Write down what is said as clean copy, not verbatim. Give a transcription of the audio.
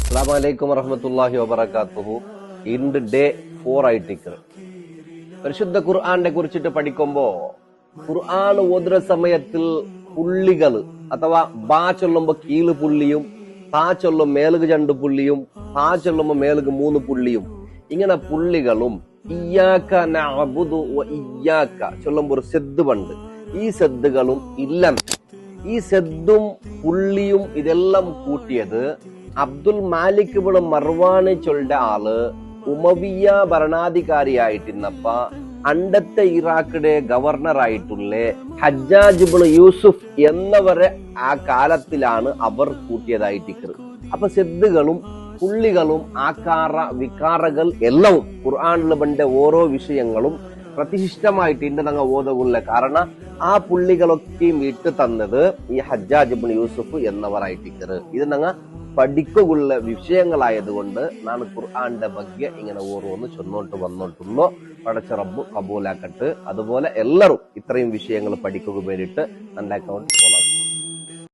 അസ്സലാമു അലൈക്കും വറഹ്മത്തുള്ളാഹി വബറകാതുഹു. ഇന്ന് ഡേ 4 ആയിട്ടിരിക്കും. പരിശുദ്ധ ഖുർആനെ കുറിച്ചിട്ട് പഠിക്കുമ്പോ ഖുർആൻ ഓതുന്ന സമയത്തിൽ പുള്ളികൾ അഥവാ ബാ ചൊല്ലുമ്പോ കീഴ് പുള്ളിയും താ ചൊല്ലും മേലുക 2 പുള്ളിയും താ ചൊല്ലുമ്പോ മേലുക 3 പുള്ളിയും ഇങ്ങനെ പുള്ളികളും ഇയ്യാക നഅബുദു വ ഇയ്യാക ചൊല്ലുമ്പോ ഒരു സെദ് ഉണ്ട്. ഈ സെദ്ദുകളും ഇല്ലെന്ന്. ഈ സെദ്ദും പുള്ളിയും ഇതെല്ലാം കൂട്ടിയത് അബ്ദുൽ മാലിക് ഇബ്നു മർവാൻ ചൊല്ലുന്ന ആള് ഉമവിയ ഭരണാധികാരിയായിട്ടിരുന്നപ്പ അണ്ടത്തെ ഇറാഖിന്റെ ഗവർണർ ആയിട്ടുള്ള ഹജ്ജാജ് ഇബ്നു യൂസുഫ് എന്നവരെ ആ കാലത്തിലാണ് അവർ കൂട്ടിയതായിട്ട്. അപ്പൊ സെദ്ദുകളും പുള്ളികളും ആകാര വികാരകൾ എല്ലാം ഖുർആനിലെ ബണ്ട ഓരോ വിഷയങ്ങളും പ്രതിഷ്ഠമായിട്ട് ഇന്ന് ഞങ്ങൾ ഓതുകൊള്ള കാരണം ആ പുള്ളികളൊക്കെയും ഇട്ട് തന്നത് ഈ ഹജ്ജാജ് ഇബ്നു യൂസുഫ് എന്നവരായിട്ട്. ഇത് ഞങ്ങൾ പഠിക്കുള്ള വിഷയങ്ങളായതുകൊണ്ട് ഞാൻ ഖുർആന്റെ ಬಗ್ಗೆ ഇങ്ങനെ ഓരോന്ന് ചൊന്നോട്ട് വന്നോട്ടുള്ളോ. പടച്ച റബ്ബ് കബൂലാക്കട്ട്. അതുപോലെ എല്ലാവരും ഇത്രയും വിഷയങ്ങൾ പഠിക്കുക വേണ്ടിയിട്ട് എൻ്റെ അക്കൗണ്ട് ഫോളോ